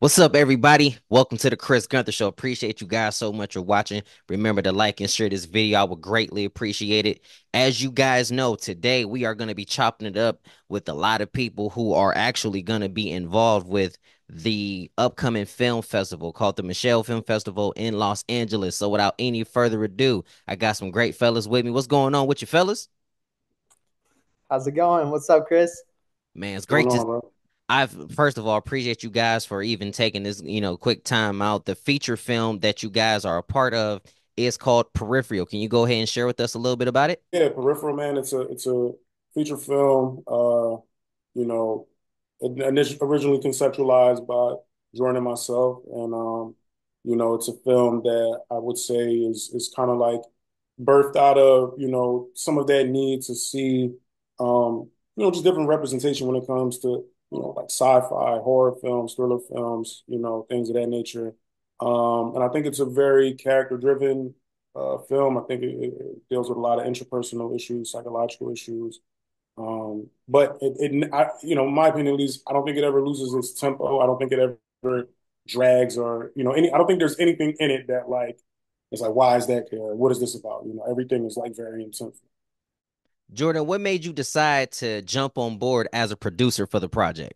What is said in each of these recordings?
What's up, everybody? Welcome to the Chris Gunther Show. Appreciate you guys so much for watching. Remember to like and share this video. I would greatly appreciate it. As you guys know, today we are going to be chopping it up with a lot of people who are actually going to be involved with the upcoming film festival called the Micheaux Film Festival in Los Angeles. So without any further ado, I got some great fellas with me. What's going on with you fellas? How's it going? What's up, Chris? Man, it's Going great to on, bro? I've first of all appreciate you guys for even taking this, quick time out. The feature film that you guys are a part of is called Peripheral. Can you go ahead and share with us a little bit about it? Yeah, Peripheral, man. It's a feature film. You know, originally conceptualized by Jordan and myself, and it's a film that I would say is kind of like birthed out of some of that need to see just different representation when it comes to like sci-fi, horror films, thriller films, things of that nature. And I think it's a very character-driven film. I think it deals with a lot of interpersonal issues, psychological issues. But in my opinion, at least, I don't think it ever loses its tempo. I don't think it ever drags or any. I don't think there's anything in it that like it's like why is that there? What is this about? Everything is like very intense. Jordan, what made you decide to jump on board as a producer for the project?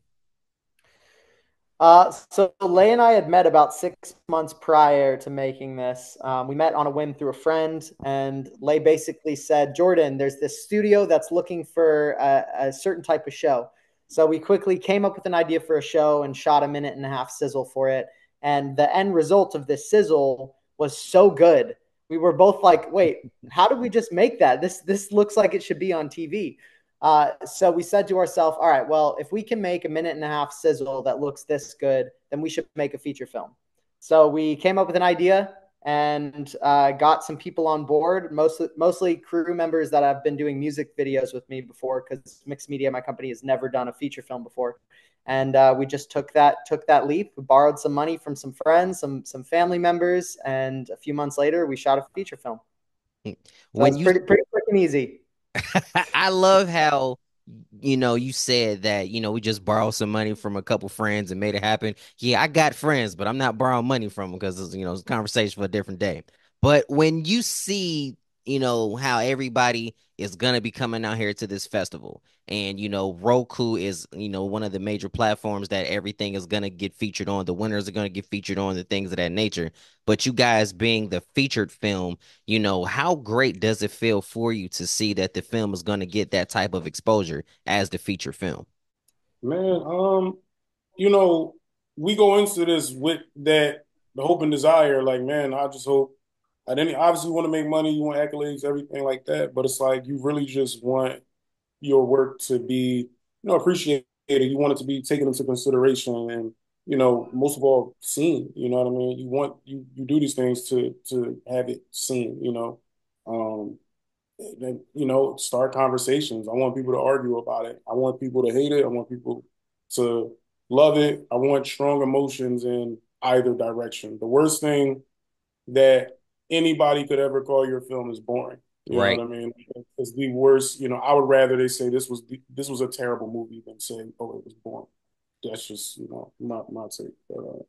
So Lay and I had met about 6 months prior to making this. We met on a whim through a friend, and Lay basically said, "Jordan, there's this studio that's looking for a certain type of show." So we quickly came up with an idea for a show and shot a minute and a half sizzle for it. And the end result of this sizzle was so good. We were both like, "Wait, how did we just make that? This looks like it should be on TV." So we said to ourselves, all right, well, if we can make a minute and a half sizzle that looks this good, then we should make a feature film. So we came up with an idea and got some people on board, mostly crew members that have been doing music videos with me before, because Mixed Media, my company, has never done a feature film before. And we just took that leap. We borrowed some money from some friends, some family members, and a few months later, we shot a feature film. So When it's you pretty quick and easy. I love how you said that, we just borrowed some money from a couple friends and made it happen. Yeah, I got friends, but I'm not borrowing money from them because it's a conversation for a different day. But when you see, how everybody is gonna be coming out here to this festival, and Roku is, one of the major platforms that everything is gonna get featured on. The winners are gonna get featured on, the things of that nature. But you guys being the featured film, how great does it feel for you to see that the film is going to get that type of exposure as the feature film? Man, you know, we go into this with that the hope and desire. Like, man, I just hope. I didn't obviously want to make money, you want accolades, everything like that. But it's like you really just want your work to be, appreciated. You want it to be taken into consideration and, most of all, seen. You know what I mean? You do these things to have it seen. Um, and, start conversations. I want people to argue about it. I want people to hate it. I want people to love it. I want strong emotions in either direction. The worst thing that anybody could ever call your film is boring. You know what Right. I mean? It's the worst. I would rather they say this was a terrible movie than say, oh, it was boring. That's just my take. But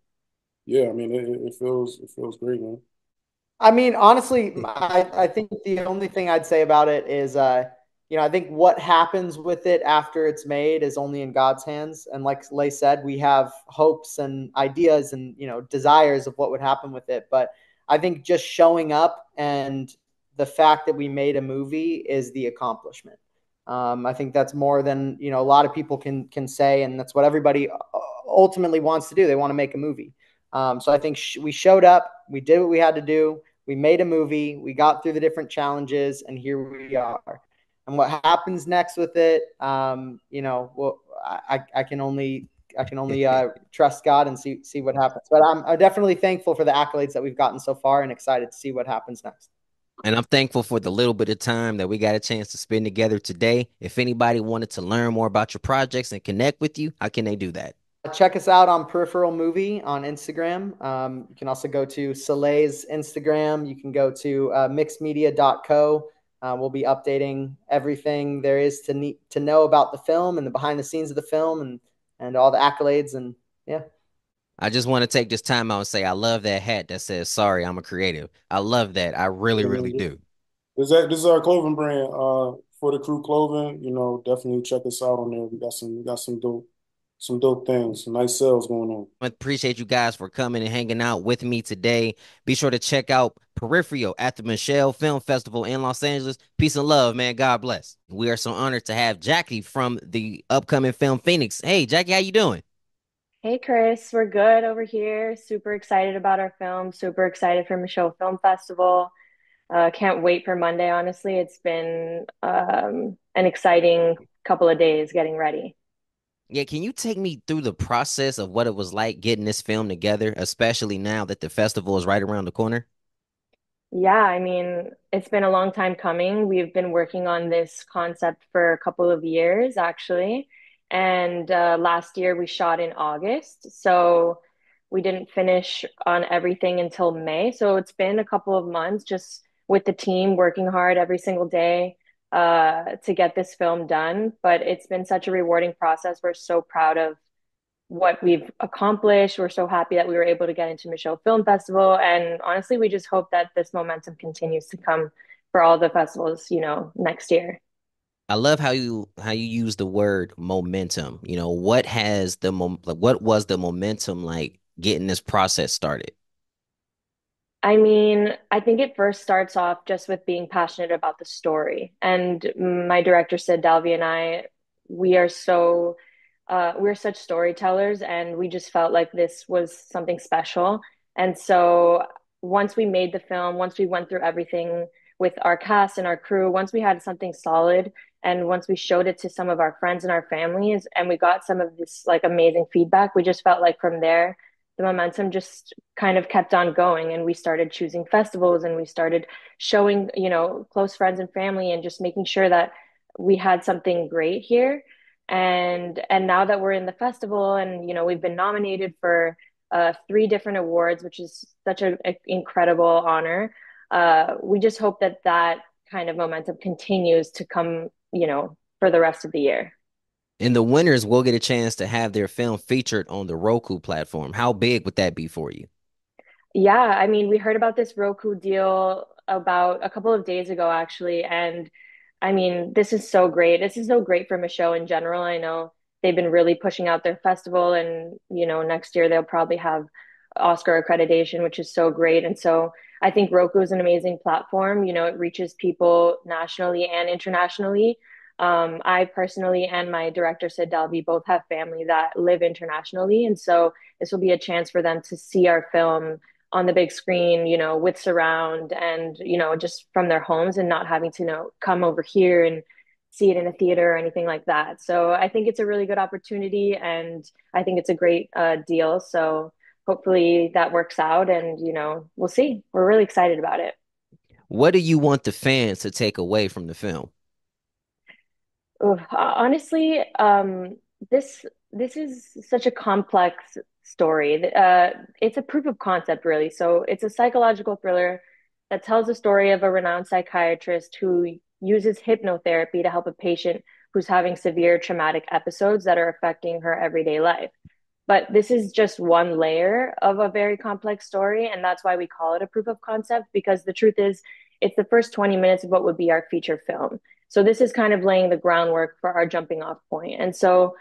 yeah, I mean, it feels great, man. I mean, honestly, I think the only thing I'd say about it is, I think what happens with it after it's made is only in God's hands. And like Lay said, we have hopes and ideas and, desires of what would happen with it. But I think just showing up and the fact that we made a movie is the accomplishment. I think that's more than, a lot of people can say. And that's what everybody ultimately wants to do. They want to make a movie. So I think we showed up, we did what we had to do, we made a movie, we got through the different challenges, and here we are. And what happens next with it, well, I can only trust God and see what happens. But I'm definitely thankful for the accolades that we've gotten so far, and excited to see what happens next. And I'm thankful for the little bit of time that we got a chance to spend together today. If anybody wanted to learn more about your projects and connect with you, how can they do that? Check us out on Peripheral Movie on Instagram. You can also go to Soleil's Instagram. You can go to mixedmedia.co. We'll be updating everything there is to know about the film and the behind the scenes of the film and all the accolades and yeah. I just want to take this time out and say I love that hat that says sorry, I'm a creative. I love that. I really, I really mean, do. this is our clothing brand for the crew clothing. You know, definitely check us out on there. We got some dope things, some nice sales going on. I appreciate you guys for coming and hanging out with me today. Be sure to check out Peripheral at the Micheaux Film Festival in Los Angeles. Peace and love, man. God bless. We are so honored to have Jackie from the upcoming film Phoenix. Hey, Jackie, how you doing? Hey Chris, we're good over here. Super excited about our film. Super excited for Micheaux Film Festival. Can't wait for Monday, honestly. It's been an exciting couple of days getting ready. Yeah, can you take me through the process of what it was like getting this film together, especially now that the festival is right around the corner? Yeah, I mean, it's been a long time coming. We've been working on this concept for a couple of years, actually. And last year we shot in August. So we didn't finish on everything until May. So it's been a couple of months just with the team working hard every single day to get this film done. But it's been such a rewarding process. We're so proud of what we've accomplished. We're so happy that we were able to get into Micheaux Film Festival. And honestly, we just hope that this momentum continues to come for all the festivals, next year. I love how you use the word momentum. What has like, what was the momentum like getting this process started? I mean, I think it first starts off just with being passionate about the story. And my director, Sid Dalby, and I, we are so, we're such storytellers, and we just felt like this was something special. And so once we made the film, once we went through everything with our cast and our crew, once we had something solid, and once we showed it to some of our friends and our families, and we got some of this like amazing feedback, we just felt like from there, the momentum just kind of kept on going, and we started choosing festivals, and we started showing close friends and family, and just making sure that we had something great here. And now that we're in the festival, and we've been nominated for three different awards, which is such an incredible honor. We just hope that that kind of momentum continues to come, for the rest of the year. And the winners will get a chance to have their film featured on the Roku platform. How big would that be for you? Yeah, I mean, we heard about this Roku deal about a couple of days ago, actually. And I mean, this is so great. This is so great for Micheaux in general. I know they've been really pushing out their festival, and, next year they'll probably have Oscar accreditation, which is so great. And so I think Roku is an amazing platform. It reaches people nationally and internationally. I personally and my director, Sid Dalby, both have family that live internationally. And so this will be a chance for them to see our film on the big screen, with surround, and, just from their homes, and not having to, come over here and see it in a theater or anything like that. So I think it's a really good opportunity, and I think it's a great deal. So hopefully that works out, and, we'll see. We're really excited about it. What do you want the fans to take away from the film? Oof, honestly, this is such a complex story. It's a proof of concept, really. So it's a psychological thriller that tells the story of a renowned psychiatrist who uses hypnotherapy to help a patient who's having severe traumatic episodes that are affecting her everyday life. But this is just one layer of a very complex story, and that's why we call it a proof of concept, because the truth is, it's the first 20 minutes of what would be our feature film. So this is kind of laying the groundwork for our jumping off point. And so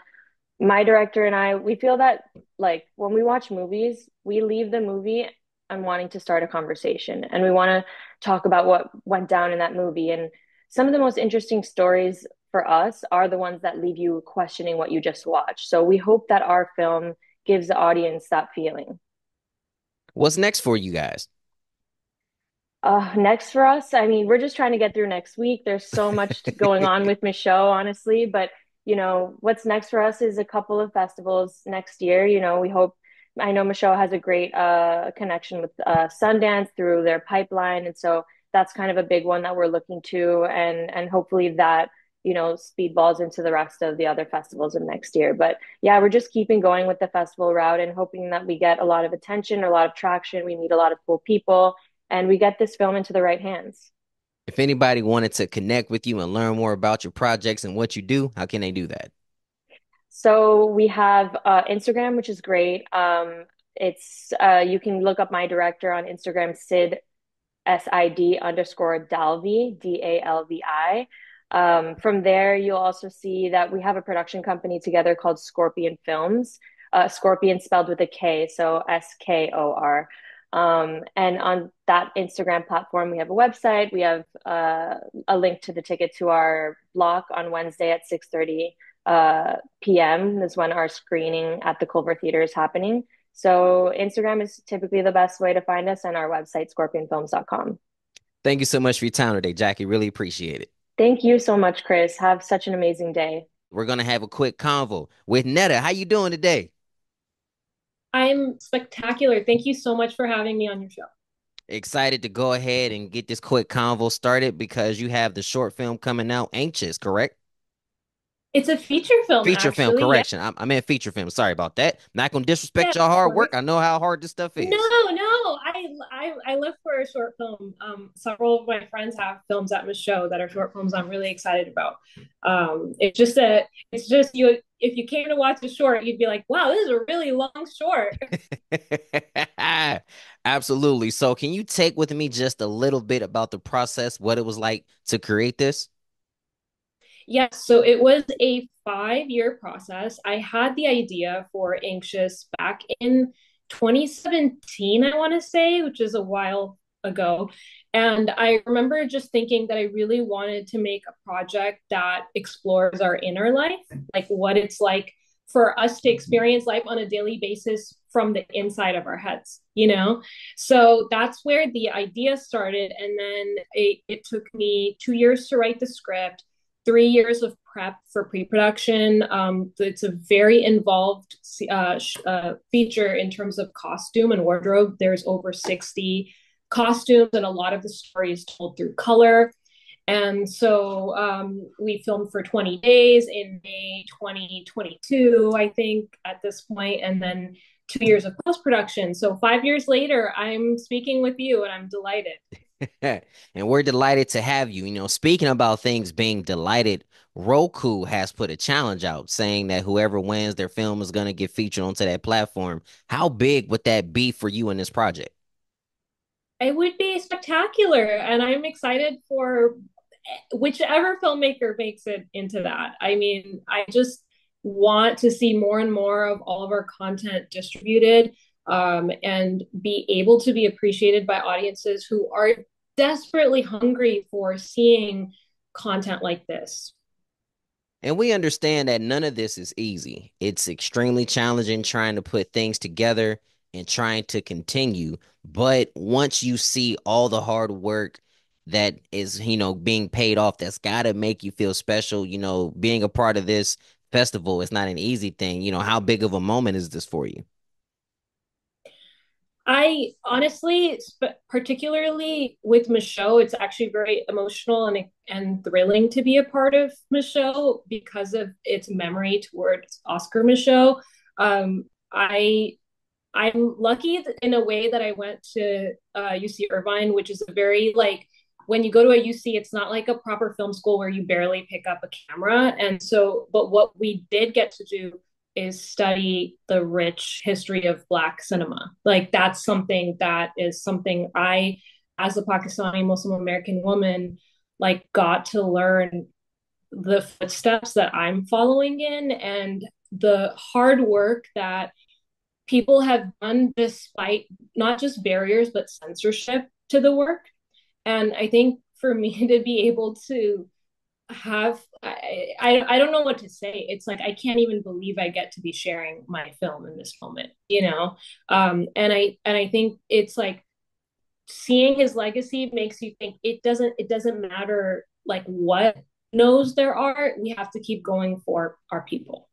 my director and I, we feel that like when we watch movies, we leave the movie and wanting to start a conversation, and we want to talk about what went down in that movie. And some of the most interesting stories for us are the ones that leave you questioning what you just watched. So we hope that our film gives the audience that feeling. What's next for you guys? Next for us, I mean, we're just trying to get through next week. There's so much going on with Micheaux, honestly, but what's next for us is a couple of festivals next year. We hope. I know Micheaux has a great connection with Sundance through their pipeline, and so that's kind of a big one that we're looking to, and hopefully that speedballs into the rest of the other festivals of next year. But yeah, we're just keeping going with the festival route and hoping that we get a lot of attention, a lot of traction. We meet a lot of cool people, and we get this film into the right hands. If anybody wanted to connect with you and learn more about your projects and what you do, how can they do that? So we have Instagram, which is great. It's you can look up my director on Instagram, SID_Dalvi, DALVI. From there, you'll also see that we have a production company together called Scorpion Films. Scorpion spelled with a K, so SKOR. And on that Instagram platform, we have a website. We have a link to the ticket to our block on Wednesday at 6:30 p.m. is when our screening at the Culver Theater is happening. So Instagram is typically the best way to find us, and our website, scorpionfilms.com. Thank you so much for your time today, Jackie. Really appreciate it. Thank you so much, Chris. Have such an amazing day. We're gonna have a quick convo with Nida. How you doing today? I'm spectacular. Thank you so much for having me on your show. Excited to go ahead and get this quick convo started because you have the short film coming out, Anxious, correct? It's a feature film, Feature film, actually. Yeah. correction. I meant feature film. Sorry about that. Not gonna Yeah, disrespect y'all hard sorry. work. I know how hard this stuff No, is. no. I live for a short film. Several of my friends have films at Micheaux that are short films I'm really excited about. It's just you. If you came to watch a short, you'd be like, wow, this is a really long short. Absolutely. So, can you take with me just a little bit about the process, what it was like to create this? Yes, so it was a 5-year process. I had the idea for Anxious back in 2017, I want to say, which is a while ago. And I remember just thinking that I really wanted to make a project that explores our inner life, like what it's like for us to experience life on a daily basis from the inside of our heads, you know? So that's where the idea started. And then it took me 2 years to write the script, 3 years of prep for pre-production. It's a very involved feature in terms of costume and wardrobe. There's over 60 costumes, and a lot of the story is told through color. And so we filmed for 20 days in May 2022, I think, at this point, and then 2 years of post-production. So 5 years later, I'm speaking with you, and I'm delighted. And we're delighted to have you. Speaking about things being delighted, Roku has put a challenge out saying that whoever wins their film is going to get featured onto that platform. How big would that be for you in this project? It would be spectacular, and I'm excited for whichever filmmaker makes it into that. I mean, I just want to see more and more of all of our content distributed, and be able to be appreciated by audiences who are desperately hungry for seeing content like this. And we understand that none of this is easy. It's extremely challenging trying to put things together and trying to continue. But once you see all the hard work that is, being paid off, that's got to make you feel special. Being a part of this festival is not an easy thing. How big of a moment is this for you? I honestly, particularly with Micheaux, it's actually very emotional and thrilling to be a part of Micheaux because of its memory towards Oscar Micheaux. Um, I I'm lucky in a way that I went to UC Irvine, which is a very like when you go to a UC, it's not like a proper film school where you barely pick up a camera. And so, but what we did get to do is study the rich history of Black cinema. Like that's something that is something I, as a Pakistani Muslim American woman, like got to learn the footsteps that I'm following in and the hard work that people have done despite not just barriers but censorship to the work. And I think for me to be able to have I don't know what to say. It's like I can't even believe I get to be sharing my film in this moment, you know. And I think it's like seeing his legacy makes you think it doesn't matter like what knows there are, we have to keep going for our people.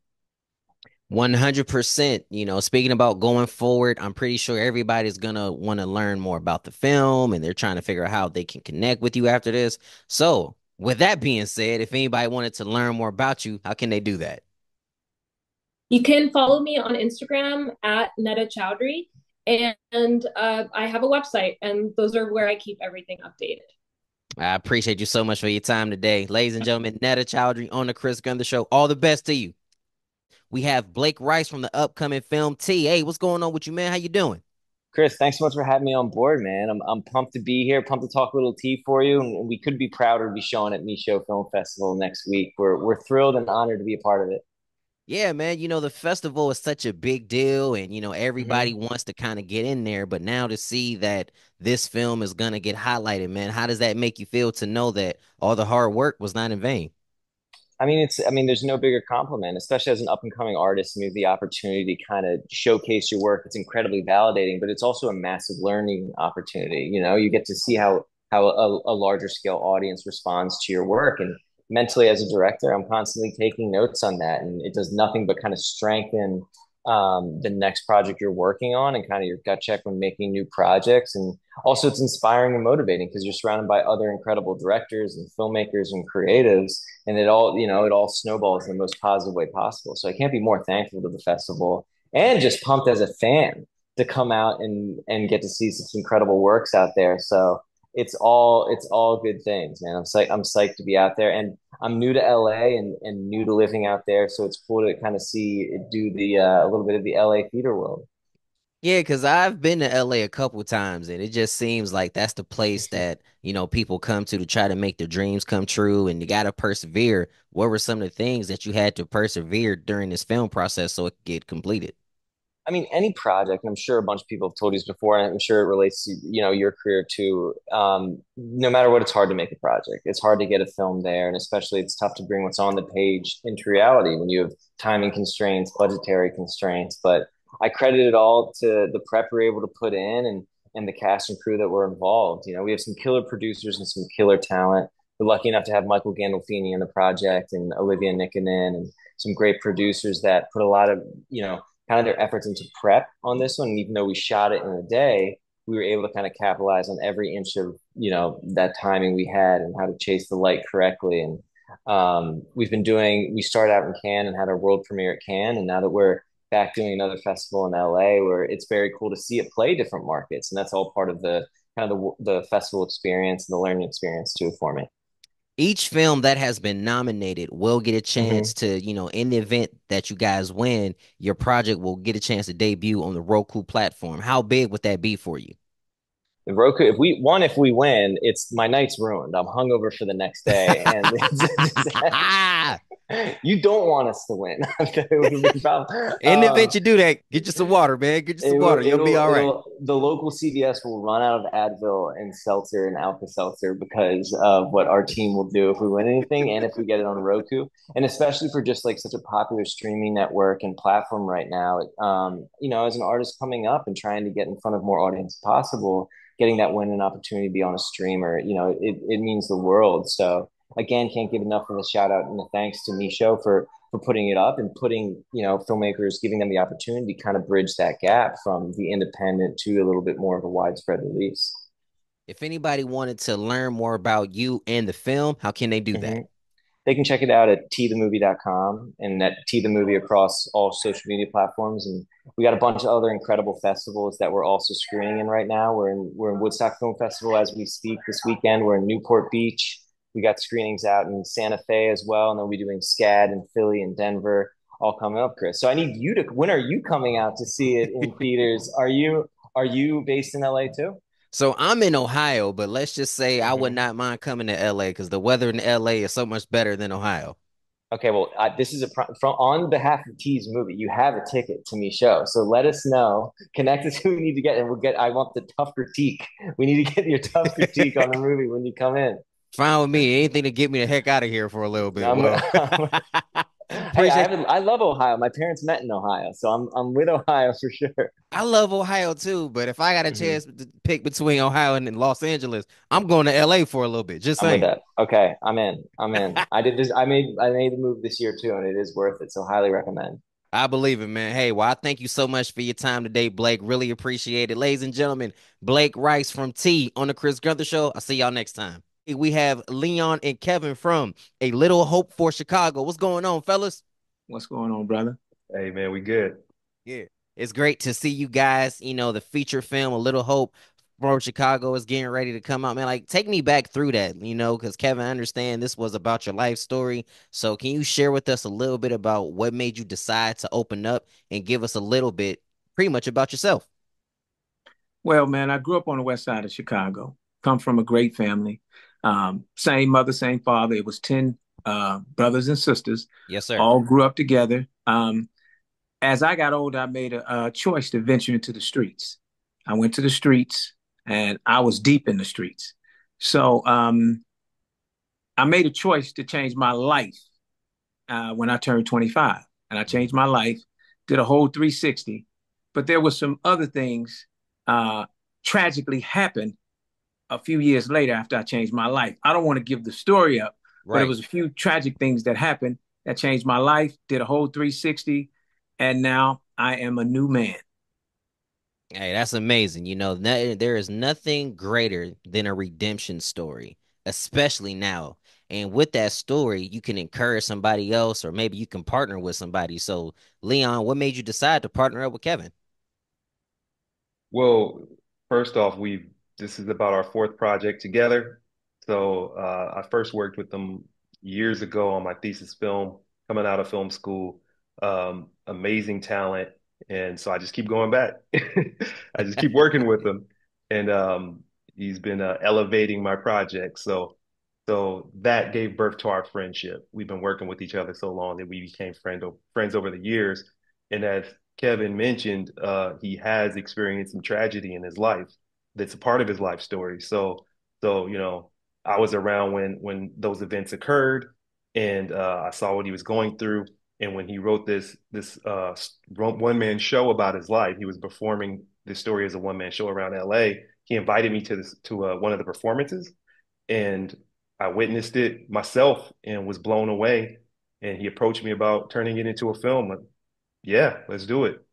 100%. Speaking about going forward, I'm pretty sure everybody's gonna want to learn more about the film and they're trying to figure out how they can connect with you after this. So, with that being said, if anybody wanted to learn more about you, how can they do that? You can follow me on Instagram at Nida Chowdhry, and I have a website, and those are where I keep everything updated. I appreciate you so much for your time today. Ladies and gentlemen, Nida Chowdhry on the Chris Gunther Show. All the best to you. We have Blake Rice from the upcoming film T. Hey, what's going on with you, man? How you doing? Chris, thanks so much for having me on board, man. I'm pumped to be here, pumped to talk a little tea for you, and we could be prouder to be showing at Micheaux Film Festival next week. We're thrilled and honored to be a part of it. Yeah, man, the festival is such a big deal and everybody hmm wants to kind of get in there, but now to see that this film is gonna get highlighted, man, how does that make you feel to know that all the hard work was not in vain? there's no bigger compliment, especially as an up and coming artist, and you have the opportunity to kind of showcase your work. It's incredibly validating, but it's also a massive learning opportunity. You get to see how a larger scale audience responds to your work. And mentally, as a director, I'm constantly taking notes on that, and it does nothing but kind of strengthen the next project you're working on, and kind of your gut check when making new projects. And also, it's inspiring and motivating because you're surrounded by other incredible directors and filmmakers and creatives, and it all snowballs in the most positive way possible. So I can't be more thankful to the festival, and just pumped as a fan to come out and get to see such incredible works out there. So it's all good things, man. I'm psyched to be out there, and I'm new to LA and new to living out there. So it's cool to kind of see do the a little bit of the LA theater world. Yeah, because I've been to LA a couple times and it just seems like that's the place that, people come to try to make their dreams come true and you got to persevere. What were some of the things that you had to persevere during this film process so it could get completed? Any project, and I'm sure a bunch of people have told you this before, and I'm sure it relates to, your career too. No matter what, it's hard to make a project. It's hard to get a film there, and especially it's tough to bring what's on the page into reality when you have timing constraints, budgetary constraints. But I credit it all to the prep we're able to put in and the cast and crew that were involved. We have some killer producers and some killer talent. We're lucky enough to have Michael Gandolfini in the project and Olivia Nikkinen and some great producers that put a lot of, kind of their efforts into prep on this one. And even though we shot it in a day, we were able to kind of capitalize on every inch of, that timing we had and how to chase the light correctly. And we started out in Cannes and had our world premiere at Cannes. And now that we're back doing another festival in LA, where it's very cool to see it play different markets. And that's all part of the kind of the festival experience and the learning experience too for me. Each film that has been nominated will get a chance hmm to, in the event that you guys win, your project will get a chance to debut on the Roku platform. How big would that be for you? The Roku, if we win, it's my night's ruined. I'm hungover for the next day, and you don't want us to win. In the event you do that, get you some water, man. Get you some water. You'll be all right. The local CVS will run out of Advil and seltzer and Alka Seltzer because of what our team will do if we win anything and if we get it on Roku. And especially for just like such a popular streaming network and platform right now, as an artist coming up and trying to get in front of more audience possible, getting that win and opportunity to be on a streamer, it means the world. So again, can't give enough of a shout out and a thanks to Micheaux for putting it up and putting, filmmakers, giving them the opportunity to kind of bridge that gap from the independent to a little bit more of a widespread release. If anybody wanted to learn more about you and the film, how can they do that? hmm They can check it out at tthemovie.com and at T the Movie across all social media platforms. And we got a bunch of other incredible festivals that we're also screening in right now. We're in Woodstock Film Festival as we speak this weekend. We're in Newport Beach. We got screenings out in Santa Fe as well, and then we'll be doing SCAD in Philly and Denver, all coming up, Chris. So I need you to. When are you coming out to see it in theaters? Are you based in LA too? So I'm in Ohio, but let's just say I would hmm not mind coming to LA because the weather in LA is so much better than Ohio. Okay, well, this is from on behalf of T's movie. You have a ticket to me show, so let us know. Connect us who we need to get, and we'll get. I want the tough critique. We need to get your tough critique on the movie when you come in. Fine with me. Anything to get me the heck out of here for a little bit. I'm, Well, hey, appreciate. I love Ohio. My parents met in Ohio, so I'm with Ohio for sure. I love Ohio too, but if I got a hmm chance to pick between Ohio and Los Angeles, I'm going to LA for a little bit. Just I'm with saying. that. Okay, I'm in. I'm in. I did this. I made the move this year too, and it is worth it. So highly recommend. I believe it, man. Hey, well, I thank you so much for your time today, Blake. Really appreciate it. Ladies and gentlemen, Blake Rice from T on the Chris Gunther Show. I'll see y'all next time. We have Leon and Kevin from A Little Hope for Chicago. What's going on, fellas? What's going on, brother? Hey man, we good. Yeah. It's great to see you guys, the feature film, A Little Hope bro, Chicago is getting ready to come out, man. Like, take me back through that, because Kevin, I understand this was about your life story. So, can you share with us a little bit about what made you decide to open up and give us a little bit, pretty much about yourself? Well, man, I grew up on the west side of Chicago, come from a great family. Same mother, same father. It was 10 brothers and sisters, Yes, sir. all grew up together. As I got older, I made a choice to venture into the streets. I went to the streets and I was deep in the streets. So I made a choice to change my life when I turned 25. And I changed my life, did a whole 360. But there were some other things uh, tragically happened a few years later after I changed my life. I don't want to give the story up, but it Right. was a few tragic things that happened that changed my life, did a whole 360, and now I am a new man. Hey, that's amazing. There is nothing greater than a redemption story, especially now. And with that story, you can encourage somebody else, or maybe you can partner with somebody. So, Leon, what made you decide to partner up with Kevin? Well, first off, we this is about our fourth project together. So I first worked with them years ago on my thesis film, coming out of film school. Amazing talent, and so I just keep going back. I just keep working with him, and he's been elevating my project. So that gave birth to our friendship. We've been working with each other so long that we became friends over the years. And as Kevin mentioned, he has experienced some tragedy in his life that's a part of his life story. So I was around when those events occurred, and I saw what he was going through. And when he wrote this one man show about his life, he was performing this story as a one man show around L.A. He invited me to one of the performances, and I witnessed it myself and was blown away. And he approached me about turning it into a film. Yeah, let's do it.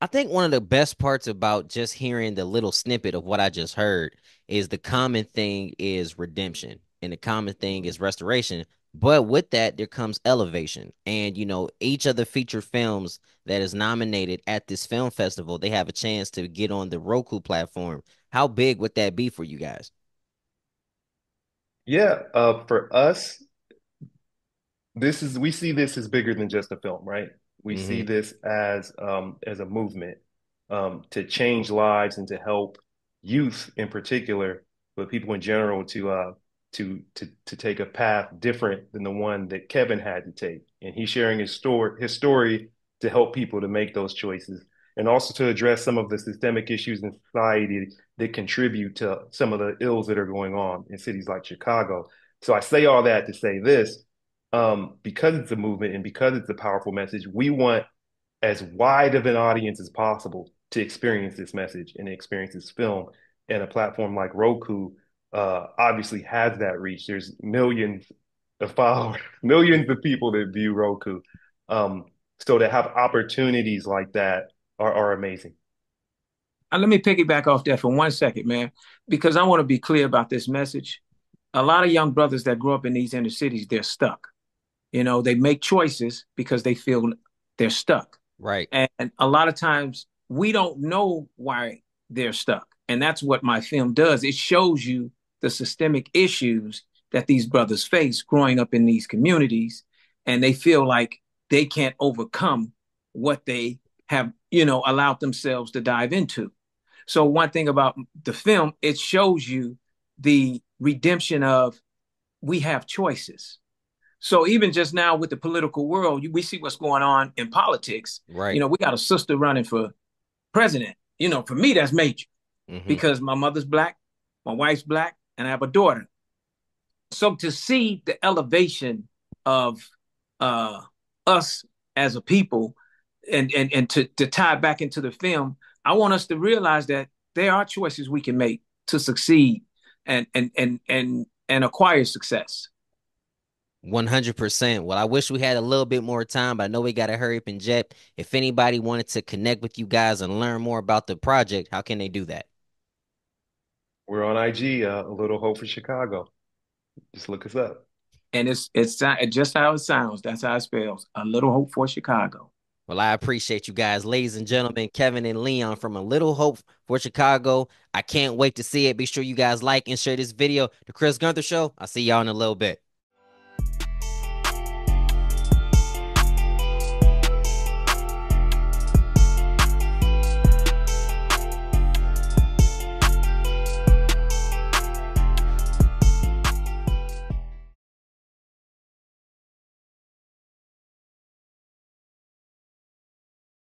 I think one of the best parts about just hearing the little snippet of what I just heard is the common thing is redemption and the common thing is restoration. But with that, there comes elevation. And, each of the feature films that is nominated at this film festival, they have a chance to get on the Roku platform. How big would that be for you guys? Yeah, for us, we see this as bigger than just a film, right? We see Hmm. this as a movement to change lives and to help youth in particular, but people in general to take a path different than the one that Kevin had to take. And he's sharing his story to help people to make those choices and also to address some of the systemic issues in society that contribute to some of the ills that are going on in cities like Chicago. So I say all that to say this because it's a movement and because it's a powerful message, we want as wide of an audience as possible to experience this message and experience this film. And a platform like Roku obviously has that reach. There's millions of followers, millions of people that view Roku. Um, so to have opportunities like that are amazing. Let me piggyback off that for 1 second, man, because I want to be clear about this message. A lot of young brothers that grow up in these inner cities, they're stuck. They make choices because they feel they're stuck. Right. And a lot of times we don't know why they're stuck. And that's what my film does. It shows you the systemic issues that these brothers face growing up in these communities. And they feel like they can't overcome what they have, allowed themselves to dive into. So one thing about the film, it shows you the redemption of we have choices. So even just now with the political world, we see what's going on in politics. Right. We got a sister running for president. For me, that's major Hmm. because my mother's black, my wife's black, and I have a daughter. So to see the elevation of us as a people and to tie back into the film, I want us to realize that there are choices we can make to succeed and acquire success. 100%. Well, I wish we had a little bit more time, but I know we got to hurry up and jet. If anybody wanted to connect with you guys and learn more about the project, how can they do that? We're on IG, a little hope for Chicago. Just look us up. And it's just how it sounds. That's how it spells. A little hope for Chicago. Well, I appreciate you guys, ladies and gentlemen, Kevin and Leon from A Little Hope for Chicago. I can't wait to see it. Be sure you guys like and share this video. The Chris Gunther Show. I'll see y'all in a little bit.